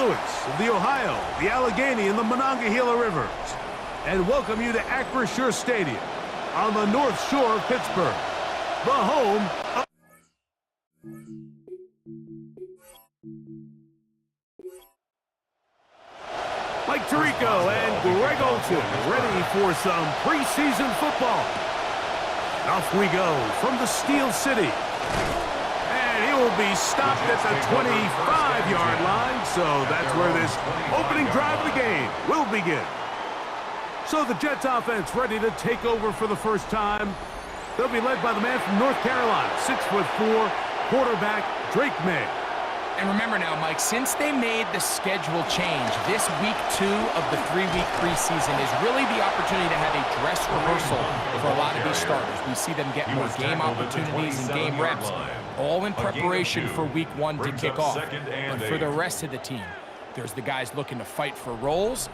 confluence of the Ohio, the Allegheny, and the Monongahela Rivers, and welcome you to Acrisure Stadium on the North Shore of Pittsburgh, the home of... Mike Tirico and Greg Olson ready for some preseason football. Off we go from the Steel City. And he will be stopped at the 25-yard line, so that's where this opening drive of the game will begin. So the Jets offense ready to take over for the first time. They'll be led by the man from North Carolina, 6'4", quarterback Drake May. And remember now, Mike, since they made the schedule change, this week 2 of the 3-week preseason is really the opportunity to have a dress rehearsal for a lot of these starters. We see them get more game opportunities and game reps, all in preparation for week 1 to kick off. But for the rest of the team, there's the guys looking to fight for roles.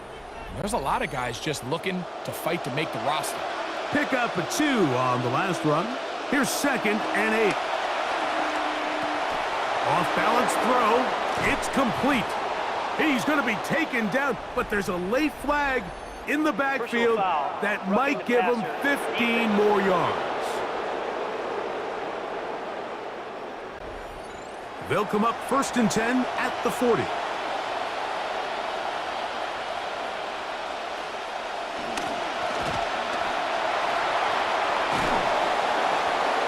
And there's a lot of guys just looking to fight to make the roster. Pick up a 2 on the last run. Here's 2nd and 8. Off-balance throw. It's complete. He's going to be taken down, but there's a late flag in the backfield that might give him 15 more yards. They'll come up 1st and 10 at the 40.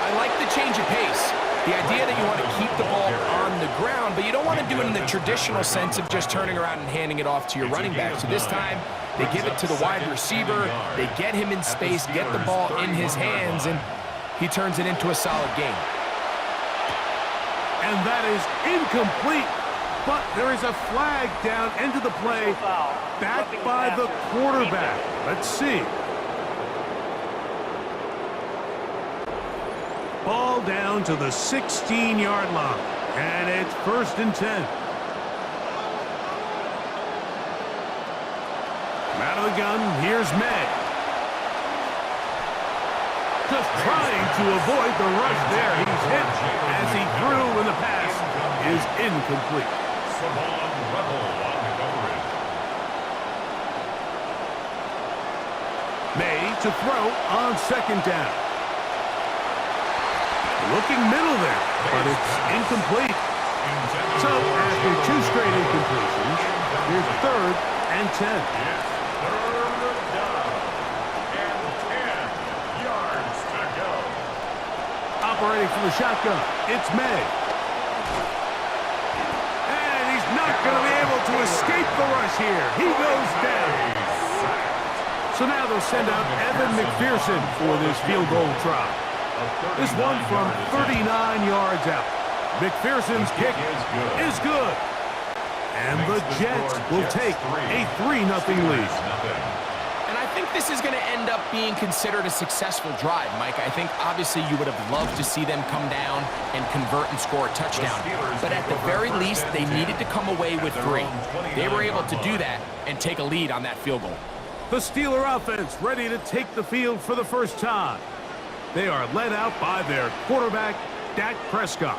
I like the change of pace. The idea that you want to keep the ball on the ground, but you don't want to do it in the traditional sense of just turning around and handing it off to your running back. So this time, they give it to the wide receiver, they get him in space, get the ball in his hands, and he turns it into a solid game. And that is incomplete, but there is a flag down into the play, backed by the quarterback. Let's see. Ball down to the 16-yard line, and it's 1st and 10. Out of the gun, here's May. Just trying to avoid the rush there. He's hit as he threw, and the pass is incomplete. May to throw on 2nd down. Looking middle there, but it's incomplete. So after 2 straight incompletions, here's 3rd and 10. Third down and 10 yards to go. Operating from the shotgun, it's May. And he's not going to be able to escape the rush here. He goes down. So now they'll send out Evan McPherson for this field goal try. This one from 39 yards out. McPherson's kick is good. And the Jets will take a 3-0 lead. And I think this is going to end up being considered a successful drive, Mike. I think obviously you would have loved to see them come down and convert and score a touchdown. But at the very least, they needed to come away with 3. They were able to do that and take a lead on that field goal. The Steeler offense ready to take the field for the first time. They are led out by their quarterback, Dak Prescott.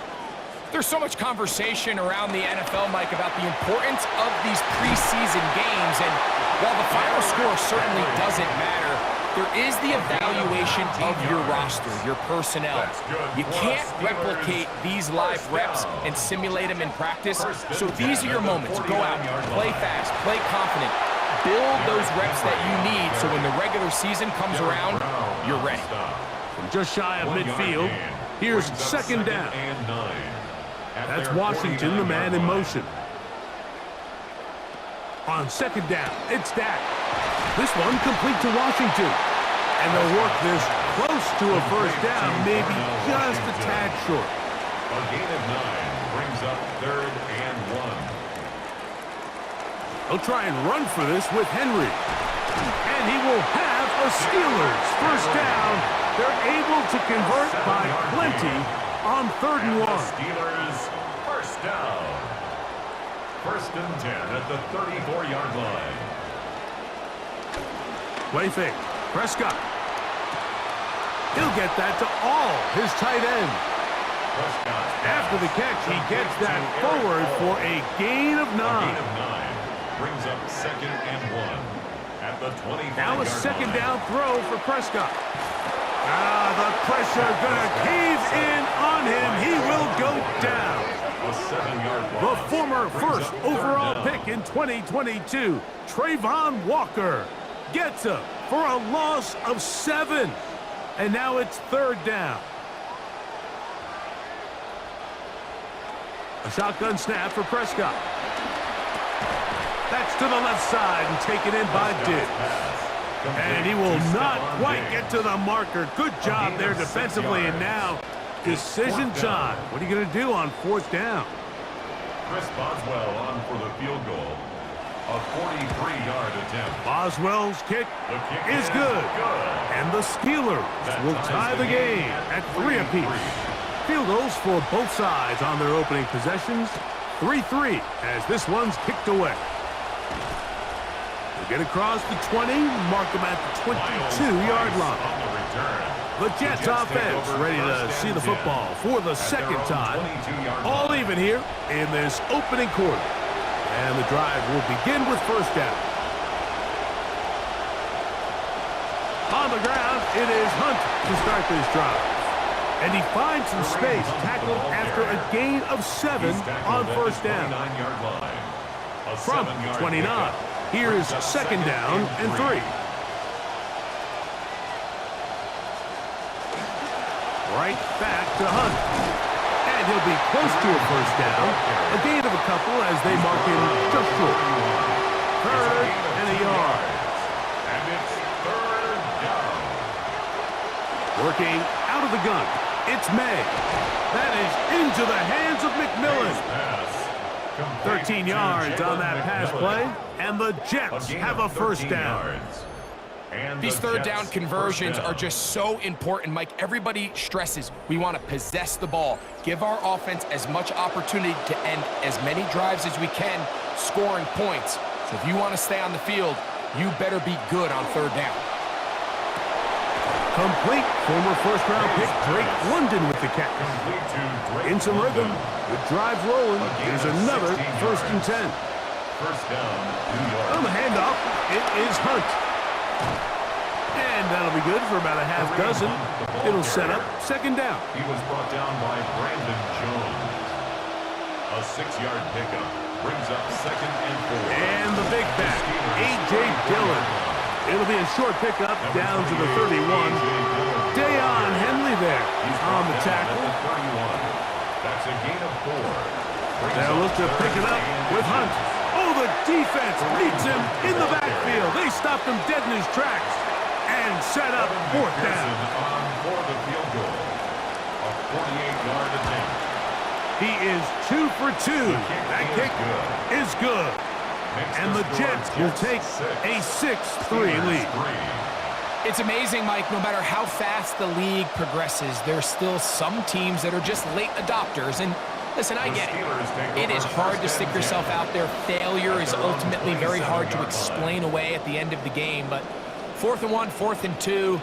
There's so much conversation around the NFL, Mike, about the importance of these preseason games. And while the final score certainly doesn't matter, there is the evaluation of your roster, your personnel. You can't replicate these live reps and simulate them in practice. So these are your moments. Go out, play fast, play confident. Build those reps that you need so when the regular season comes around, you're ready. Just shy of midfield, here's 2nd down. That's Washington, the man in motion. On 2nd down, it's Dak. This one complete to Washington. And they'll work this close to a 1st down, maybe just a tad short. A gain of 9 brings up 3rd and 1. They'll try and run for this with Henry. And he will have a Steelers 1st down. They're able to convert by plenty on 3rd and 1. Steelers 1st down. 1st and 10 at the 34-yard line. Play fake. Prescott. He'll get that to all his tight end. Prescott After the catch, he gets that forward for a gain of 9. A gain of 9 brings up 2nd and 1 at the 25-yard line. Now a second down throw for Prescott. The pressure gonna cave in on him. He will go down. A 7-yard The loss former brings first up overall 3rd down. pick in 2022, Trayvon Walker, gets him for a loss of 7. And now it's 3rd down. A shotgun snap for Prescott. That's to the left side and taken in by Diggs. And he will not quite get to the marker. Good job there defensively. And now decision time. What are you going to do on 4th down? Chris Boswell on for the field goal. A 43-yard attempt. Boswell's kick The kick is good. good. And the Steelers That will ties tie the game at 3 apiece. Field goals for both sides on their opening possessions. 3-3 as this one's kicked away. They get across the 20, mark them at the 22-yard line. On the return. The Jets offense ready to see the football for the second time. All even here in this opening quarter. And the drive will begin with 1st down. On the ground, it is Hunt to start this drive. And he finds some space, tackled after a gain of 7 on 1st down. From 29, here's 2nd down and 3. Right back to Hunt. And he'll be close to a 1st down. A gain of a couple as they mark him just short. 3rd and a yard. And it's 3rd down. Working out of the gun. It's May. That is into the hands of McMillan. Pass. 13 yards on that pass play. And the Jets have a 1st down. These 3rd down conversions are just so important, Mike. Everybody stresses we want to possess the ball, give our offense as much opportunity to end as many drives as we can, scoring points. So if you want to stay on the field, you better be good on 3rd down. Complete. Former 1st-round pick Drake London with the catch. In some rhythm, the drive rolling. Here's another 1st and 10. 1st down, New York. On the handoff, it is Hunt. And that'll be good for about a half dozen. It'll set up 2nd down. He was brought down by Brandon Jones. A 6-yard pickup brings up 2nd and 4. And the big back, A.J. Dillon. It'll be a short pickup down to the 31. Dayon Henley there on the tackle. That's a gain of 4. They'll look to pick it up with Hunt. Oh, the defense meets him in the backfield. They stopped him dead in his tracks and set up 4th down. On for the field goal. A 48-yard attempt. He is 2 for 2. That kick is good. And the Jets will take a 6-3 lead. It's amazing, Mike, no matter how fast the league progresses, there's still some teams that are just late adopters. And listen, I get it. It is hard to stick yourself out there. Failure is ultimately very hard to explain away at the end of the game. But 4th and 1, 4th and 2,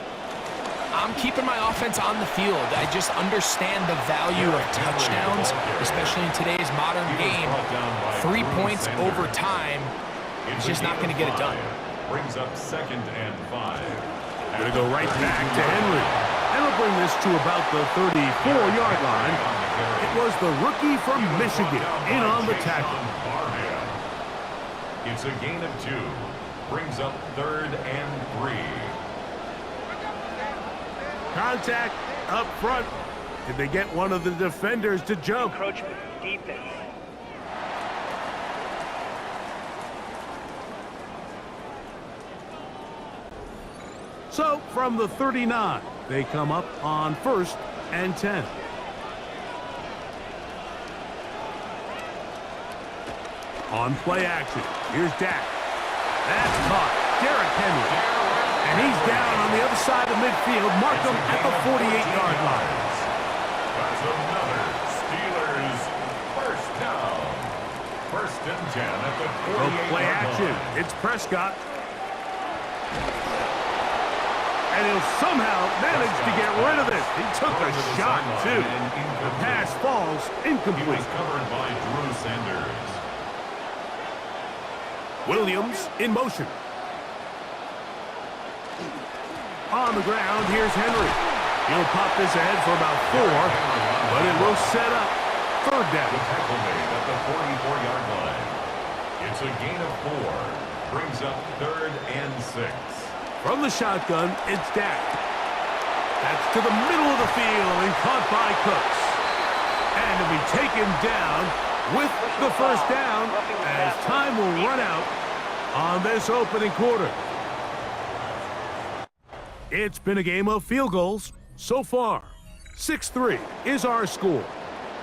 I'm keeping my offense on the field. I just understand the value of touchdowns, especially in today's modern game. 3 points over time is just not going to get it done. Brings up 2nd and 5. Going to go right back to Henry. And we'll bring this to about the 34-yard line. It was the rookie from Michigan in on the tackle. It's a gain of 2. Brings up 3rd and 3. Contact up front. Did they get one of the defenders to jump? Encroachment defense. So from the 39, they come up on 1st and 10. On play action, here's Dak. That's caught. Derrick Henry. And he's down on the other side of midfield. Mark him at the 48-yard line. That's another Steelers 1st down. 1st and 10 at the 48-yard Play action. line. It's Prescott. And he'll somehow manage to get rid of it. He took a shot, too. The pass falls incomplete. He was covered by Drew Sanders. Williams in motion. On the ground, here's Henry. He'll pop this ahead for about 4, but it will set up third down. The tackle made at the 44-yard line. It's a gain of 4. Brings up 3rd and 6. From the shotgun, it's Dak. That's to the middle of the field and caught by Cooks. And to be taken down with the first down as time will run out on this opening quarter. It's been a game of field goals so far. 6-3 is our score.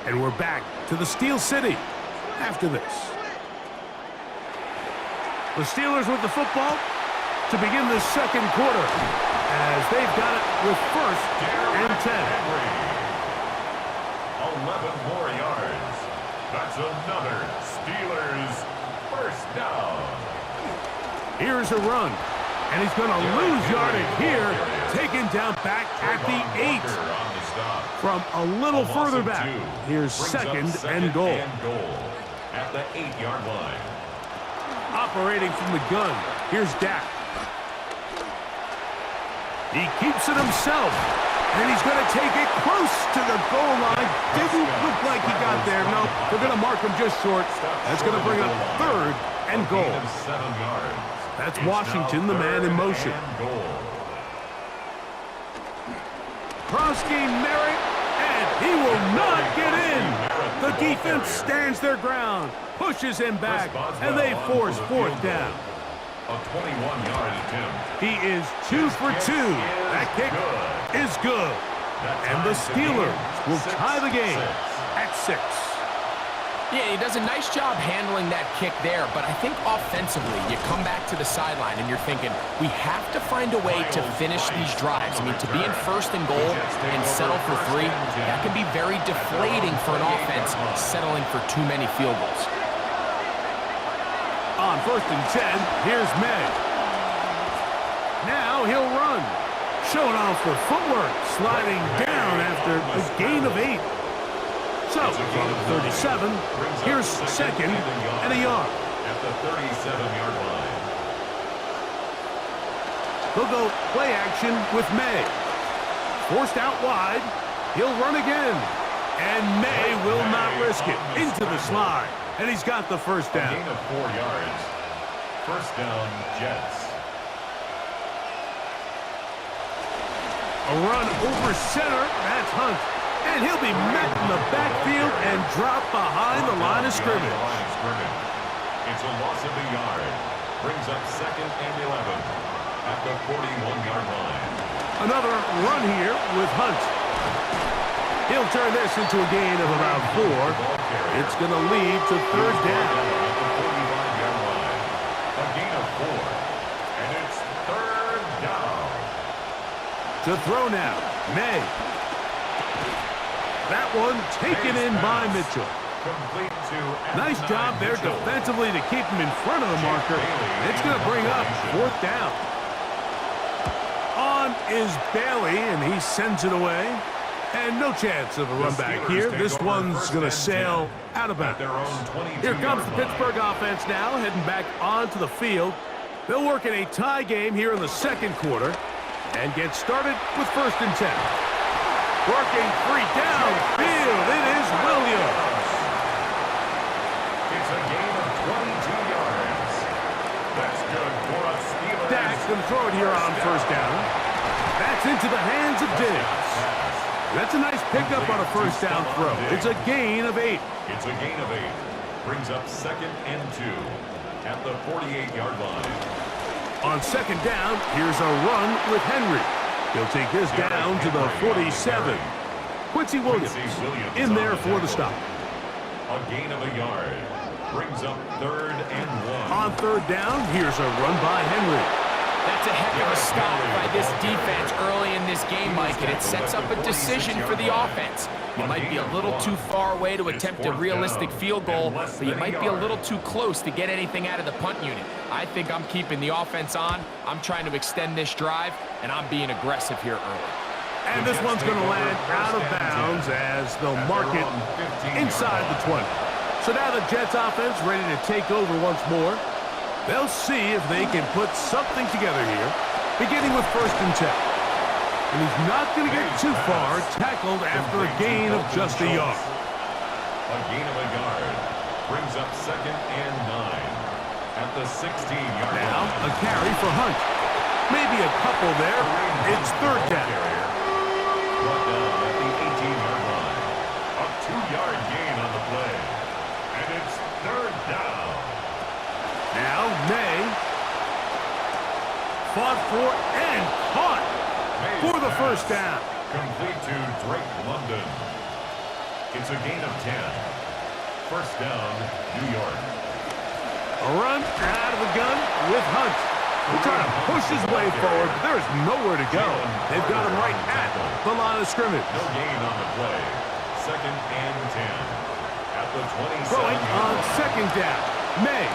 And we're back to the Steel City after this. The Steelers with the football to begin the second quarter as they've got it with 1st and 10. 11 more yards. That's another Steelers first down. Here's a run, and he's going to lose yardage here, taken down back at the 8. From a little further back, here's second and goal. At the 8-yard line. Operating from the gun, here's Dak. He keeps it himself, and he's going to take it close to the goal line. Didn't look like he got there. No, they're going to mark him just short. That's going to bring up 3rd and goal. That's Washington, the man in motion. Cross-game Merritt, and he will not get in. The defense stands their ground, pushes him back, and they force 4th down. A 21-yard attempt. He is 2 for 2. That kick is good. And the Steelers will tie the game at 6. Yeah, he does a nice job handling that kick there, but I think offensively, you come back to the sideline and you're thinking, we have to find a way to finish these drives. I mean, to be in 1st and goal and settle for 3, that can be very deflating for an offense settling for too many field goals. On 1st and 10, here's May. Now he'll run. Showing off the footwork, sliding down after a gain of 8. So, from 37, here's second and a yard. At the 37-yard line. They'll go play action with May. Forced out wide. He'll run again. And May will not risk it. Into the slide. And he's got the first down. A gain of 4 yards. First down, Jets. A run over center. That's Hunt. And he'll be met in the backfield and dropped behind the line of scrimmage. It's a loss of a yard. Brings up 2nd and 11 at the 41-yard line. Another run here with Hunt. He'll turn this into a gain of about 4. It's going to lead to 3rd down. At the 45-yard line. A gain of 4. And it's 3rd down. To throw now, May. That one taken in by Mitchell. Nice job there defensively to keep him in front of the marker. It's going to bring up 4th down. On is Bailey, and he sends it away. And no chance of a run back here. This one's going to sail out of bounds. Here comes the Pittsburgh offense now, heading back onto the field. They'll work in a tie game here in the second quarter and get started with 1st and 10. Working 3 downfield. It is Williams. It's a gain of 22 yards. That's good for a Steelers. Dak's going to throw it here on 1st down. That's into the hands of Diggs. That's a nice pickup on a 1st down throw. It's a gain of 8. It's a gain of 8. Brings up 2nd and 2 at the 48-yard line. On 2nd down, here's a run with Henry. He'll take this down to the 47. Quincy Williams in there for the stop. A gain of a yard. Brings up 3rd and 1. On 3rd down, here's a run by Henry. That's a heck of a stop by this defense early in this game, Mike, and it sets up a decision for the offense. You might be a little too far away to attempt a realistic field goal, but you might be a little too close to get anything out of the punt unit. I think I'm keeping the offense on. I'm trying to extend this drive, and I'm being aggressive here early. And this one's going to land out of bounds as they'll mark it inside the 20. So now the Jets offense ready to take over once more. They'll see if they can put something together here, beginning with 1st and 10. And he's not going to get too far, tackled after a gain of just a yard. A gain of a yard brings up 2nd and 9 at the 16-yard line. Now a carry for Hunt. Maybe a couple there. It's 3rd down. Brought down at the 18-yard line. A 2-yard gain on the play. And it's 3rd down. Now May fought for and caught for the 1st down. Complete to Drake London. It's a gain of 10. 1st down, New York. A run out of the gun with Hunt. He's trying to push his way forward, but there's nowhere to go. They've got him right at the line of scrimmage. No gain on the play. 2nd and 10 at the 27. Throwing on 2nd down. May.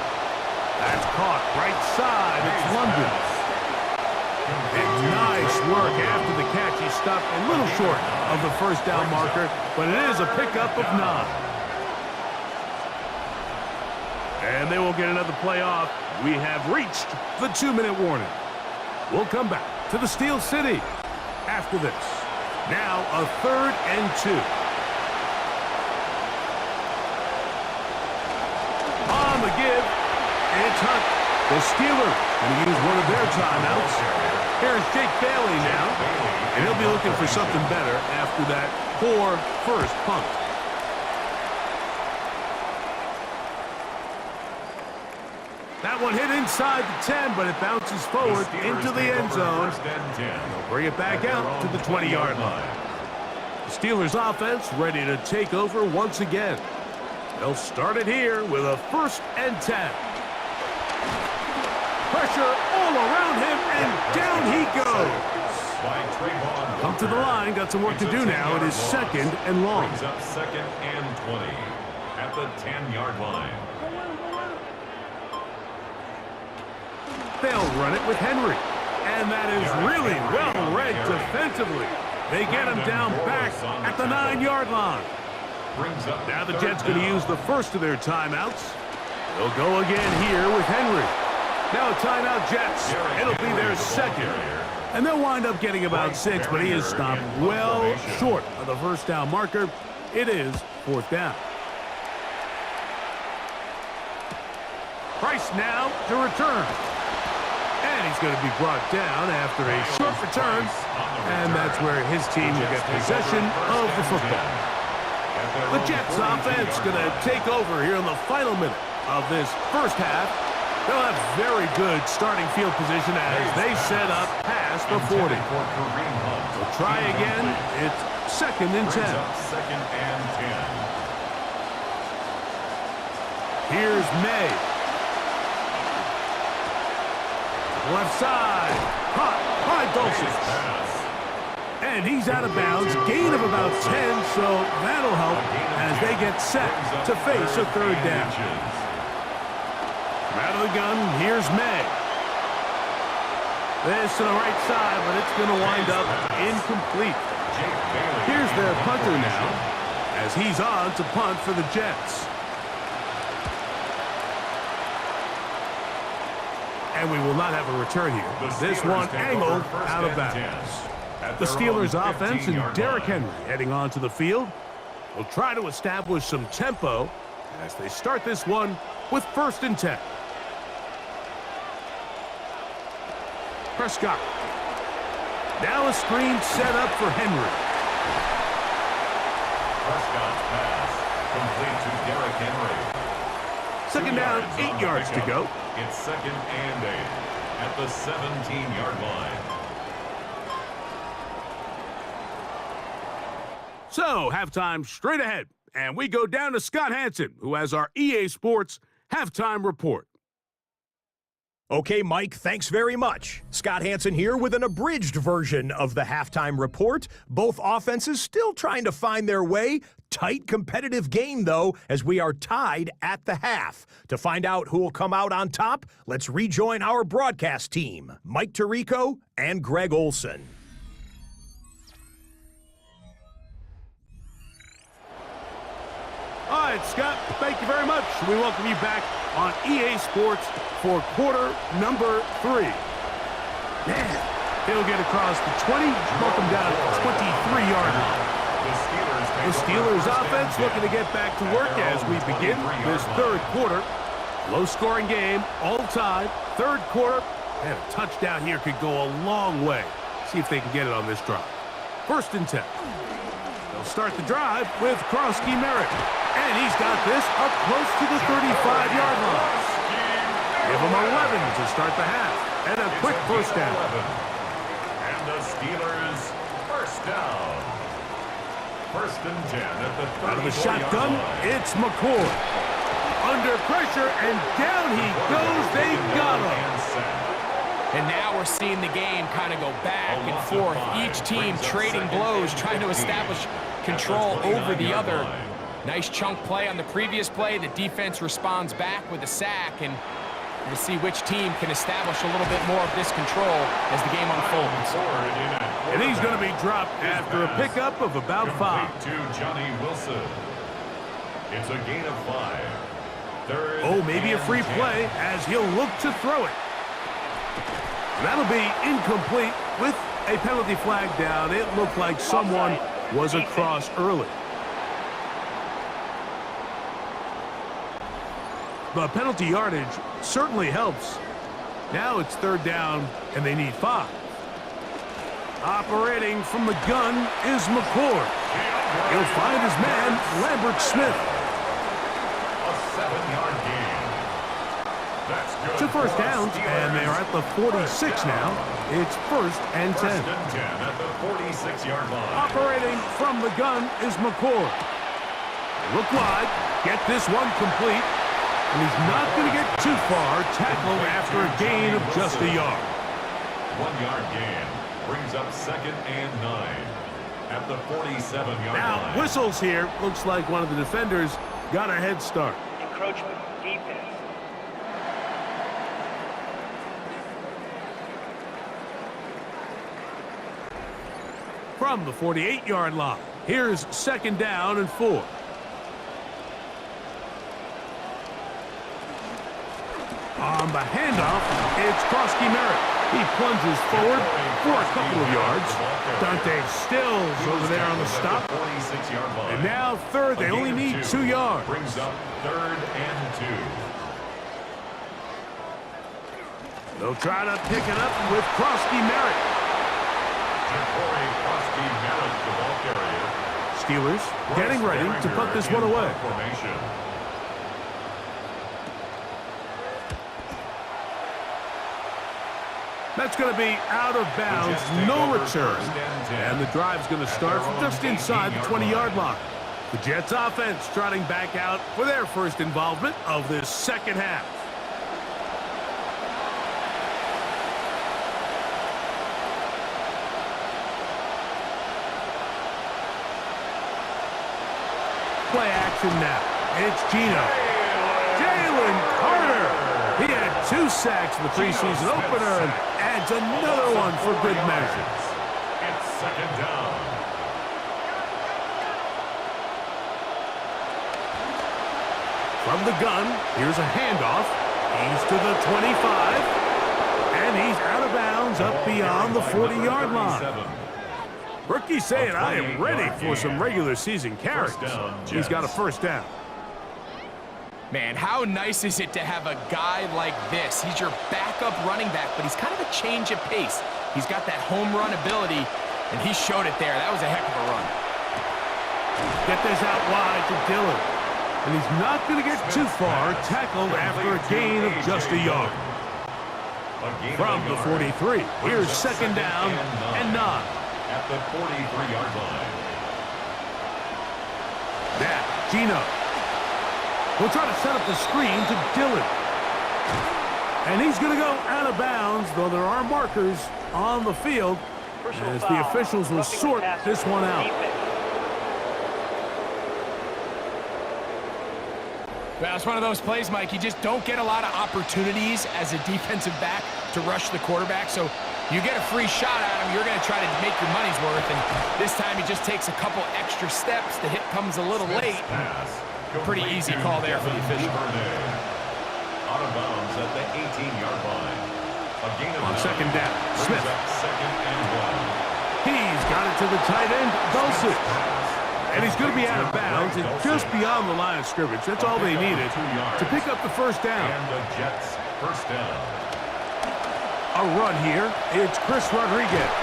That's caught right side. It's London. And nice work after the catch. He stopped a little short of the 1st down marker, but it is a pickup of 9. And they will get another play off. We have reached the 2-minute warning. We'll come back to the Steel City after this. Now a 3rd and 2. On the give. It's Hunt. The Steelers going to use one of their timeouts. Here's Jake Bailey now, and he'll be looking for something better after that poor 1st punt. That one hit inside the 10, but it bounces forward into the end zone. They'll bring it back out to the 20-yard line. The Steelers offense ready to take over once again. They'll start it here with a 1st and 10. Pressure all around him, and down he goes. Come to the line, got some work to do now. It is 2nd and long. Brings up 2nd and 20 at the 10-yard line. They'll run it with Henry. And that is really well read defensively. They get him down back at the 9-yard line. Now the Jets going to use the 1st of their timeouts. They'll go again here with Henry. Now a timeout, Jets. It'll be their 2nd. And they'll wind up getting about 6, but he is stopped well short of the 1st down marker. It is 4th down. Price now to return. And he's going to be brought down after a short return. And that's where his team will get possession of the football. The Jets offense going to take over here in the final minute of this 1st half. They'll have very good starting field position as they set up past the 40. We'll try again. It's 2nd and 10. 2nd and 10. Here's May. Left side. Caught by Dulcich. And he's out of bounds. Gain of about 10, so that'll help as they get set to face a 3rd down. Out of the gun, here's May. This to the right side, but it's going to wind up incomplete. Here's their punter now, as he's on to punt for the Jets. And we will not have a return here. This one angled out of bounds. The Steelers offense and Derrick Henry heading onto the field will try to establish some tempo as they start this one with 1st and 10. Prescott. Now a screen set up for Henry. Prescott's pass complete to Derrick Henry. 2nd down, 8 yards to go. It's 2nd and 8 at the 17-yard line. So, halftime straight ahead. And we go down to Scott Hansen, who has our EA Sports halftime report. Okay, Mike, thanks very much. Scott Hansen here with an abridged version of the halftime report. Both offenses still trying to find their way. Tight competitive game, though, as we are tied at the half. To find out who will come out on top, let's rejoin our broadcast team, Mike Tirico and Greg Olson. All right, Scott, thank you very much. We welcome you back on EA Sports for quarter number 3. Man, he'll get across the 20, welcome down to the 23-yard line. The Steelers offense looking to get back to work as we begin this third quarter. Low-scoring game, all tied. Third quarter, and a touchdown here could go a long way. See if they can get it on this drive. 1st and 10. They'll start the drive with Krosky Merritt. And he's got this up close to the 35-yard line. Give him 11 to start the half. And a quick first down. And the Steelers first down. 1st and 10 at the 34-yard line. Out of the shotgun, it's McCoy. Under pressure, and down he goes. They got him. And now we're seeing the game kind of go back and forth. Each team trading blows, trying to establish control over the other. Nice chunk play on the previous play. The defense responds back with a sack, and we'll see which team can establish a little bit more of this control as the game unfolds. And he's going to be dropped after a pickup of about 5. To Johnny Wilson. It's a gain of 5. Oh, maybe a free play as he'll look to throw it. And that'll be incomplete with a penalty flag down. It looked like someone was across early. The penalty yardage certainly helps. Now it's 3rd down, and they need 5. Operating from the gun is McCord. He'll find his man, Lambert Smith. A 7-yard gain. That's good. 2 first downs, and they are at the 46 now. It's 1st and 10. 1st and 10 at the 46-yard line. Operating from the gun is McCord. Look wide, get this one complete. And he's not going to get too far, tackled after a gain of just a yard. 1-yard gain brings up 2nd and 9 at the 47-yard line. Now, whistles here. Looks like one of the defenders got a head start. Encroachment defense. From the 48-yard line, here's 2nd down and 4. On the handoff, it's Krosky Merritt. He plunges forward for a couple of yards. Dante Stills over there on the stop. And now 3rd, they only need 2 yards. Brings up 3rd and 2. They'll try to pick it up with Krosky Merritt. Krosky Merritt, the ball carrier. Steelers getting ready to put this one away. Formation. That's going to be out of bounds, no return. And the drive's going to start from just inside the 20-yard line. The Jets offense trotting back out for their first involvement of this second half. Play action now. It's Geno. Jalen Carter. He had 2 sacks in the preseason opener and adds another one for good measure. It's 2nd down. From the gun, here's a handoff. He's to the 25. And he's out of bounds up beyond the 40-yard line. Rookie saying, I am ready for some regular season carries. He's got a first down. Man, how nice is it to have a guy like this? He's your backup running back, but he's kind of a change of pace. He's got that home run ability, and he showed it there. That was a heck of a run. Get this out wide to Dillon. And he's not going to get too far, tackled after a gain of just a yard. From the 43, here's 2nd down and 9. At the 43-yard line. Now, Geno. We'll try to set up the screen to Dillon. And he's going to go out of bounds, though there are markers on the field as the officials will sort this one out. Well, it's one of those plays, Mike. You just don't get a lot of opportunities as a defensive back to rush the quarterback. So you get a free shot at him, you're going to try to make your money's worth. And this time he just takes a couple extra steps. The hit comes a little late. Pretty easy call there for the official. Out of bounds at the 18-yard line. On second down, Smith. Second and 1. He's got it to the tight end, Dulcich. And he's going to be out of bounds and just beyond the line of scrimmage. That's all they needed to pick up the first down. And the Jets first down. A run here. It's Chris Rodriguez.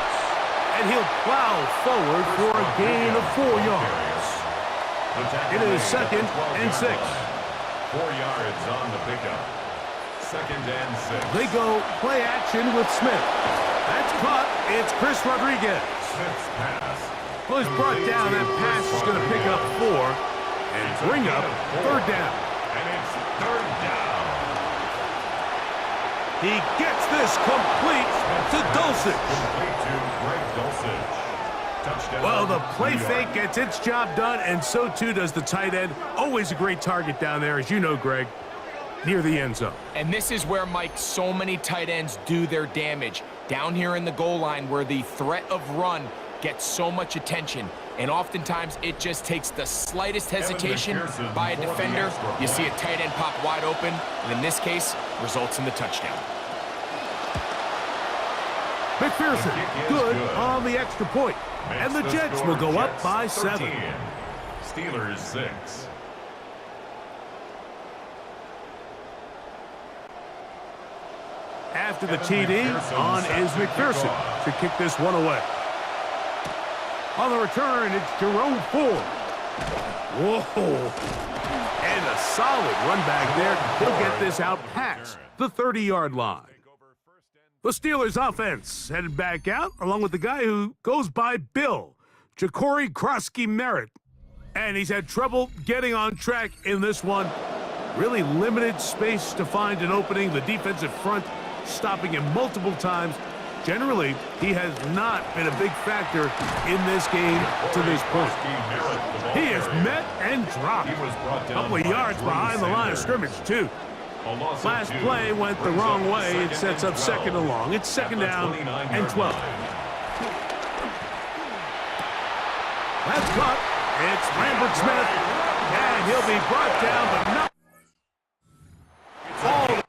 And he'll plow forward for a gain of 4 yards. It is second and 6. 4 yards on the pickup. Second and 6. They go play action with Smith. That's caught. It's Chris Rodriguez. Smith's pass. Well, he's brought down. That pass is going to pick up 4 and bring up third down. And it's third down. He gets this complete to Dulcich. Complete to Greg Dulcich. Touchdown. Well, the play fake gets its job done, and so too does the tight end. Always a great target down there, as you know, Greg, near the end zone. And this is where, Mike, so many tight ends do their damage. Down here in the goal line where the threat of run gets so much attention, and oftentimes it just takes the slightest hesitation by a defender. You see a tight end pop wide open, and in this case, results in the touchdown. McPherson, good on the extra point. And the Jets will go up by 7. Steelers 6. After the TD, on is McPherson to kick this one away. On the return, it's Jerome Ford. Whoa. And a solid run back there. He'll get this out past the 30-yard line. The Steelers offense headed back out, along with the guy who goes by Bill, Ja'Cory Krosky-Merritt. And he's had trouble getting on track in this one. Really limited space to find an opening. The defensive front stopping him multiple times. Generally, he has not been a big factor in this game to this point. He is met and dropped. A couple of yards behind the line of scrimmage, too. Last play went the wrong way. It sets up second and long. It's second down and 12. That's caught. It's Lambert Smith. And he'll be brought down, but not all.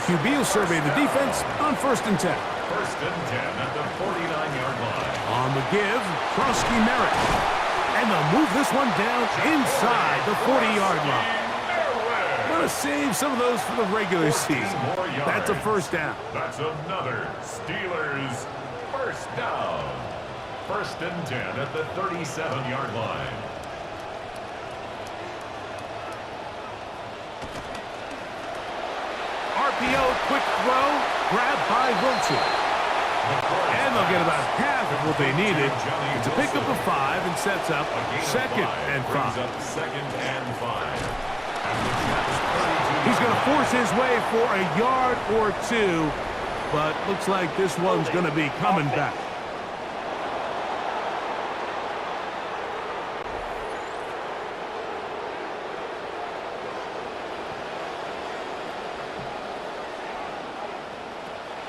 QB will survey the defense on 1st and 10. 1st and 10 at the 49-yard line. On the give, Krosky-Merritt. And they'll move this one down inside the 40-yard line. Want to save some of those for the regular season. That's a first down. That's another Steelers first down. 1st and 10 at the 37-yard line. RPO, quick throw, grabbed by Wilson. And they'll get about half of what they needed to pick up a 5 and sets up second and 5. He's going to force his way for a yard or 2, but looks like this one's going to be coming back.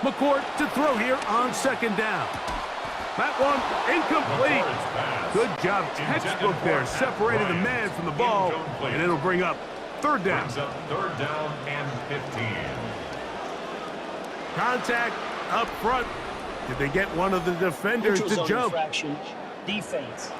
McCourt to throw here on second down. That one incomplete. Good job, textbook there, separating the man from the ball, and it'll bring up third down. Third down and 15. Contact up front. Did they get one of the defenders to jump? Infraction, defense.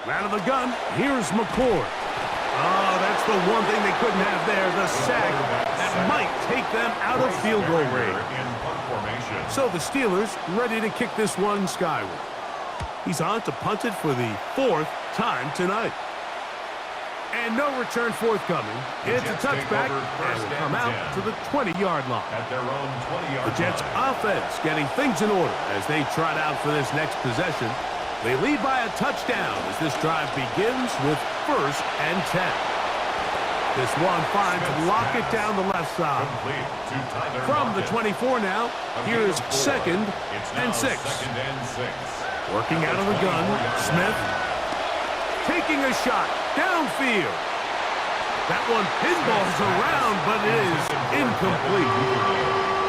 Out of the gun, here's McCord. Oh, that's the one thing they couldn't have there, the sack that might take them out of field goal range. So the Steelers ready to kick this one skyward. He's on to punt it for the 4th time tonight. And no return forthcoming. It's a touchback and will come out to the 20-yard line. At their own 20-yard The Jets offense getting things in order as they trot out for this next possession. They lead by a touchdown as this drive begins with 1st and 10. This one finds Lockett down the left side. From the 24 now, here's 2nd and 6. Working out of the gun, Smith taking a shot downfield. That one pinballs around, but it is incomplete.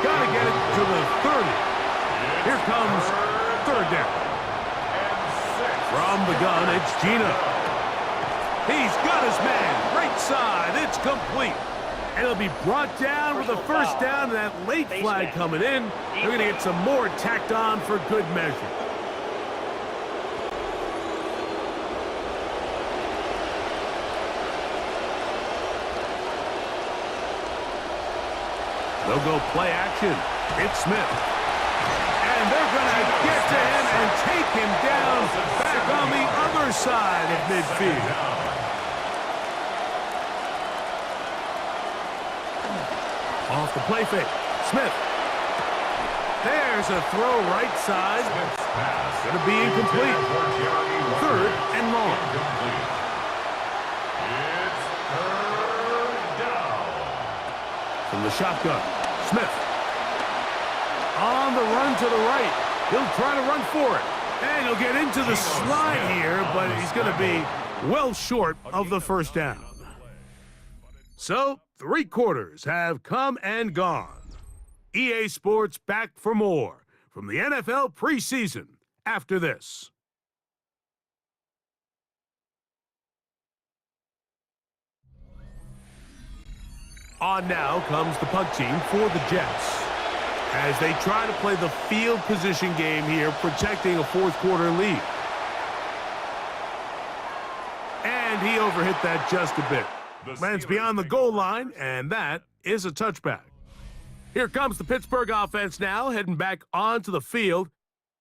Gotta get it to the 30. Here comes 3rd down. From the gun, it's Gino. He's got his man, right side, it's complete. And it'll be brought down with a 1st down, and that late flag coming in. They're gonna get some more tacked on for good measure. They'll go play action. It's Smith. And they're going to get to him and take him down back on the other side of midfield. Off the play fake. Smith. There's a throw right side. Going to be incomplete. 3rd and long. From the shotgun, Smith. On the run to the right. He'll try to run for it. And he'll get into the slide here, but he's going to be well short of the 1st down. So, 3 quarters have come and gone. EA Sports back for more from the NFL preseason after this. On now comes the punt team for the Jets as they try to play the field position game here, protecting a 4th quarter lead. And he overhit that just a bit. Lands beyond the goal line, and that is a touchback. Here comes the Pittsburgh offense now, heading back onto the field.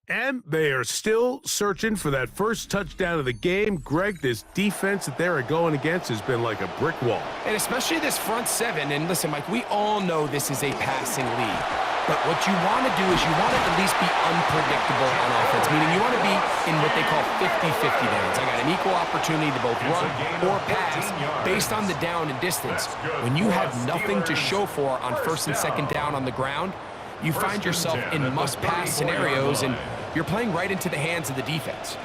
And they are still searching for that first touchdown of the game. Greg, this defense that they're going against has been like a brick wall. And especially this front 7. And listen, Mike, we all know this is a passing league. But what you want to do is you want to at least be unpredictable on offense, meaning you want to be in what they call 50-50 downs. I got an equal opportunity to both run or pass based on the down and distance. When you have nothing to show for on 1st and 2nd down on the ground, you find yourself in must-pass scenarios, and you're playing right into the hands of the defense.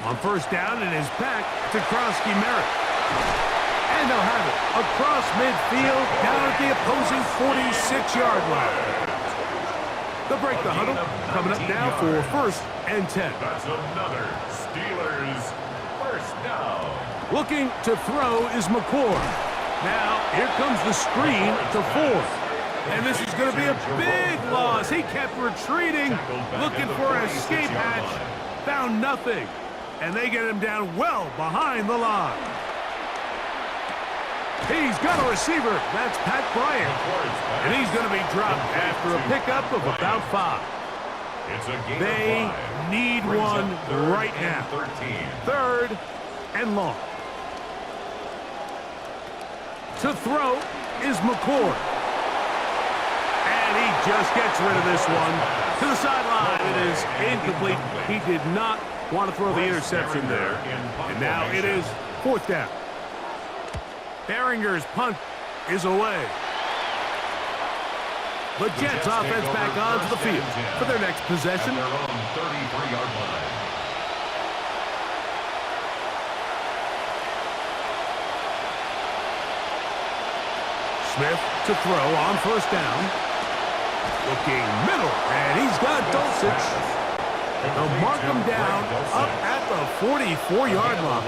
On 1st down, it is back to Krosky Merritt. And they'll have it across midfield, down at the opposing 46-yard line. They'll break the huddle, coming up now for 1st and 10. That's another Steelers 1st down. Looking to throw is McCord. Now, here comes the screen to Ford. And this is going to be a big loss. He kept retreating, looking for an escape hatch. Found nothing. And they get him down well behind the line. He's got a receiver. That's Pat Bryant. And he's going to be dropped after a pickup of about 5. They need one right now. 3rd and long. To throw is McCord. And he just gets rid of this one. To the sideline, it is incomplete. He did not want to throw the interception there. And now it is 4th down. Behringer's punt is away. The Jets offense back onto the field for their next possession. Their own 33-yard line. Smith to throw on 1st down. Looking middle, and he's got Dulcich. They'll mark him down up at the 44-yard line.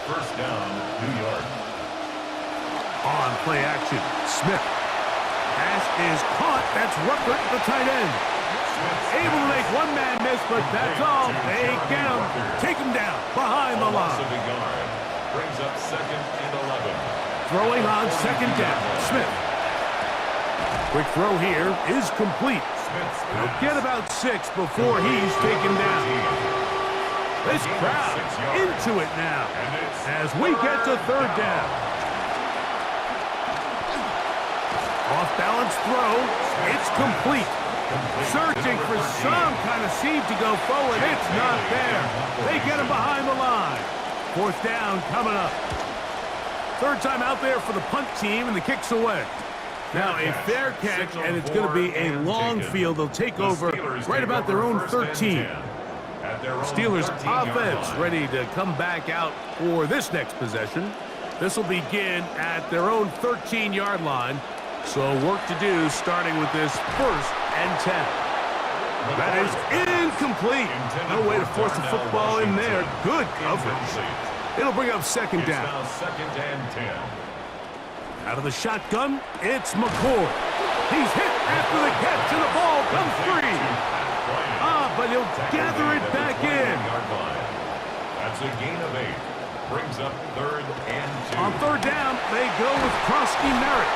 1st down, New York. On play action, Smith. Pass is caught. That's Rucker, the tight end. Able to make one man miss, but that's all. They get him. Take him down second and 11. Throwing on second down. Smith. Quick throw here is complete. Smith's He'll pass. get about 6 before he's taken down. This crowd into it now as we get to third down. Off balance throw. It's complete. Searching for some kind of seed to go forward. It's not there. They get him behind the line. Fourth down coming up. Third time out there for the punt team, and the kick's away. Now a fair catch, and it's going to be a long field. They'll take over right about their own 13. Steelers offense ready to come back out for this next possession. This will begin at their own 13-yard line. So work to do starting with this 1st and 10. That is incomplete. No way to force the football in there. Good coverage. It'll bring up second down. Now second and 10. Out of the shotgun, it's McCord. He's hit after the catch, and the ball comes free. But he'll gather it back in. That's a gain of 8. Brings up third and 2. On third down, they go with Krosky Merritt.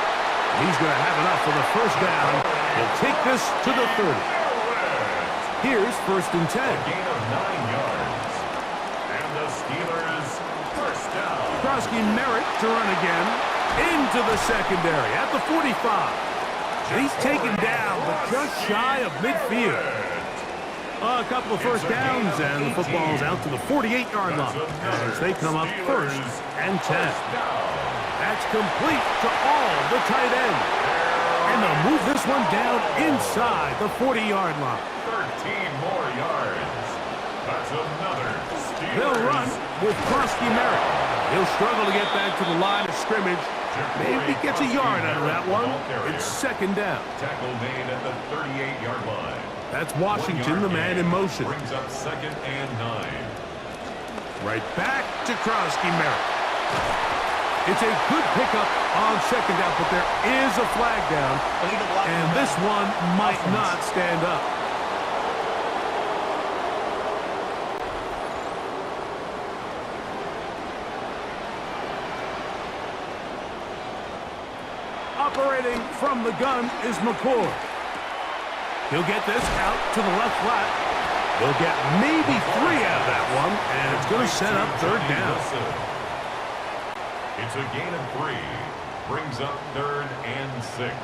He's going to have enough for the first down. He'll take this to the 30. Here's 1st and 10. A gain of 9 yards. And the Steelers first down. Krosky Merritt to run again into the secondary at the 45. He's taken down, but just shy of midfield. A couple of first downs, and the football's out to the 48-yard line as they come up 1st and 10. That's complete to all the tight end. And they'll move this one down inside the 40-yard line. 13 more yards. That's another Steelers. They'll run with Krosky Merritt. He'll struggle to get back to the line of scrimmage. Maybe gets a yard out of that one. It's second down. Tackle made at the 38-yard line. That's Washington, the man in motion. Brings up second and 9. Right back to Krosky Merritt. It's a good pickup on second down, but there is a flag down, and this one might not stand up. Operating from the gun is McCord. He'll get this out to the left flat. They'll get maybe 3 out of that one, and it's going to set up third down. It's a gain of 3. Brings up third and 6.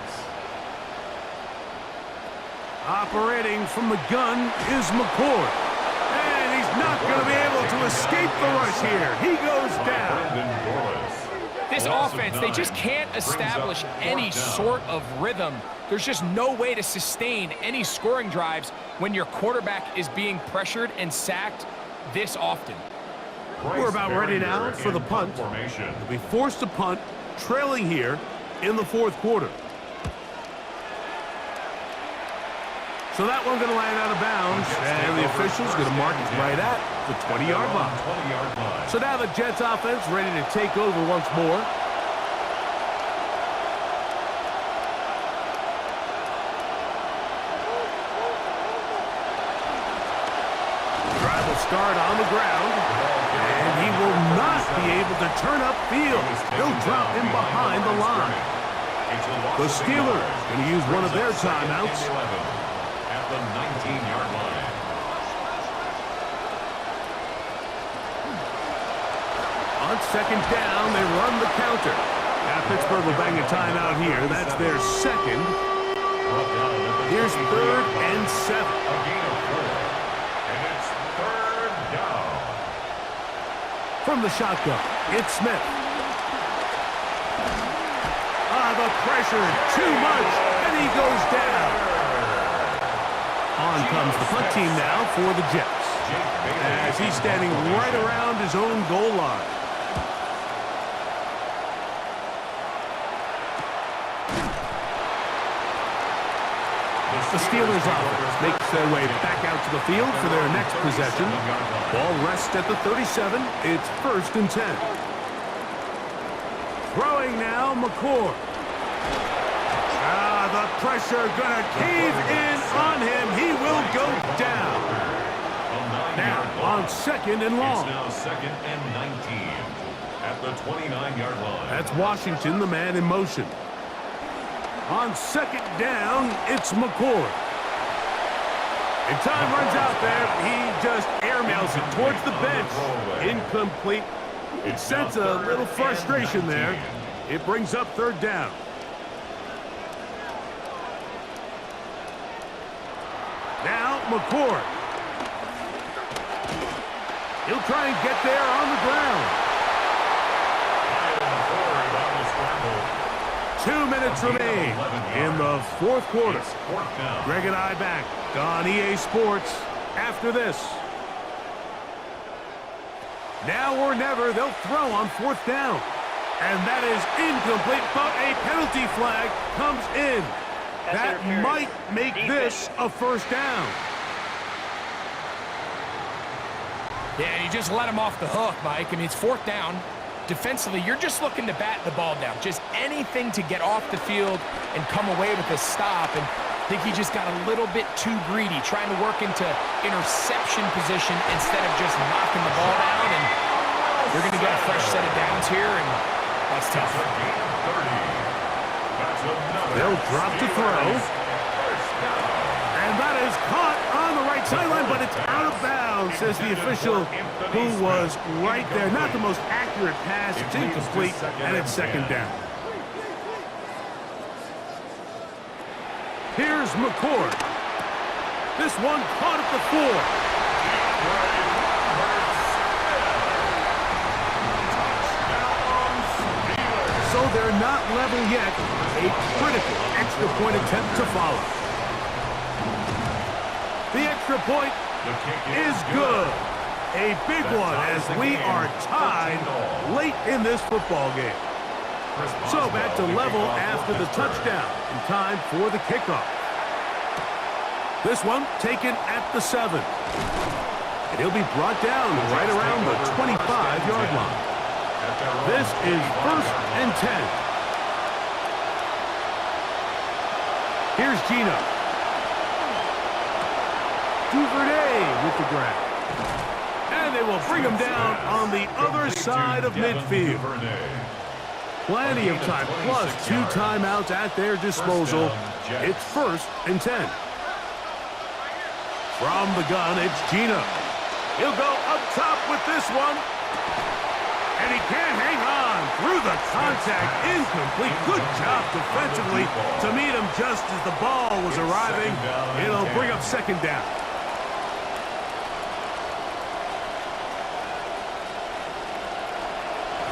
Operating from the gun is McCord. And he's not going to be able to escape the rush here. He goes down. This offense, they just can't establish any sort of rhythm. There's just no way to sustain any scoring drives when your quarterback is being pressured and sacked this often. We're about ready now for the punt. They'll be forced to punt, trailing here in the 4th quarter. So that one's going to land out of bounds, and the official's going to mark it right at the 20-yard line. So now the Jets offense ready to take over once more. Drive will start on the ground, and he will not be able to turn upfield. He'll drop him behind the line. The Steelers going to use one of their timeouts. At the 19-yard line. On second down, they run the counter. Now Pittsburgh will bang a timeout here. That's their second. Here's 3rd and 7. A gain of 4. And it's third down. From the shotgun, it's Smith. The pressure, too much, and he goes down. On comes the punt team now for the Jets, as he's standing right around his own goal line. The Steelers offense makes their way back out to the field for their next possession. Ball rests at the 37. It's 1st and 10. Throwing now, McCord. The pressure gonna cave in on him. He will go down. Now on second and long. It's now second and 19. at the 29-yard line. That's Washington, the man in motion. On second down, it's McCord. And time runs out there. He just airmails it towards the bench. Incomplete. It sends a little frustration there. It brings up third down. Now McCord. He'll try and get there on the ground. 2 minutes remain in the fourth quarter. Greg and I back on EA Sports after this. Now or never, they'll throw on fourth down. And that is incomplete, but a penalty flag comes in. That might make this a first down. Yeah, and you just let him off the hook, Mike. I mean, it's fourth down. Defensively, you're just looking to bat the ball down. Just anything to get off the field and come away with a stop. And I think he just got a little bit too greedy, trying to work into interception position instead of just knocking the ball down. And you're going to get a fresh set of downs here, and that's tough. They'll drop to throw. And that is caught on the right sideline, but it's out of bounds, says the official who was right there. Not the most accurate pass. It's incomplete, and it's second down. Here's McCord. This one caught at the 4. So they're not level yet. A critical extra point attempt to follow. The extra point is good. A big one as we are tied late in this football game. So back to level after the touchdown in time for the kickoff. This one taken at the 7. And he'll be brought down right around the 25-yard line. This is 1st and 10. Here's Gino. Duvernay with the grab. And they will bring him down on the other side of midfield. Plenty of time, plus 2 timeouts at their disposal. It's 1st and 10. From the gun, it's Gino. He'll go up top with this one. And he can't hang on through the contact. Incomplete. Good job defensively to meet him just as the ball was arriving. It'll bring up second down.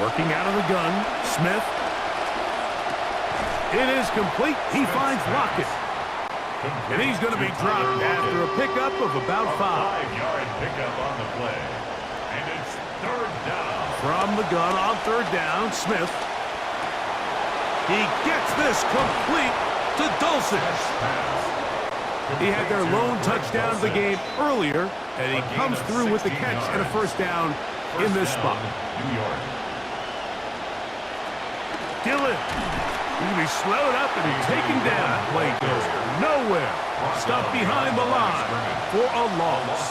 Working out of the gun, Smith. It is complete. He finds Lockett. And he's going to be dropped after a pickup of about 5. 5-yard pickup on the play. And it's third down. From the gun on third down, Smith. He gets this complete to Dulcich. He had their lone touchdown of the game earlier, and he comes through with the catch and a first down in this spot. New York. Dillon. He's going to be slowed up and taken down. Play goes nowhere. Stuck behind the line for a loss.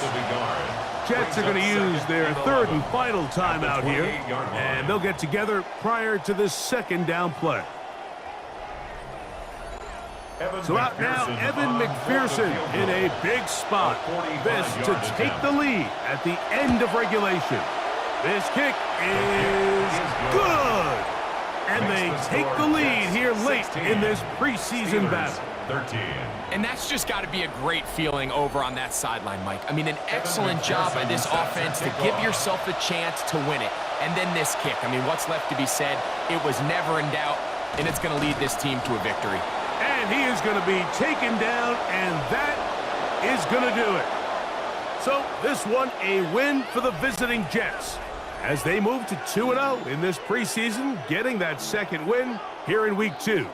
Jets are going to use their third and final timeout here, and they'll get together prior to this second down play. So out now, Evan McPherson in a big spot. This to take the lead at the end of regulation. This kick is good. And they take the lead here late in this preseason battle. 13. And that's just got to be a great feeling over on that sideline, Mike. I mean, an excellent job by this offense to give yourself a chance to win it. And then this kick. I mean, what's left to be said? It was never in doubt, and it's going to lead this team to a victory. And he is going to be taken down, and that is going to do it. So this one a win for the visiting Jets as they move to 2-0 in this preseason, getting that second win here in Week 2.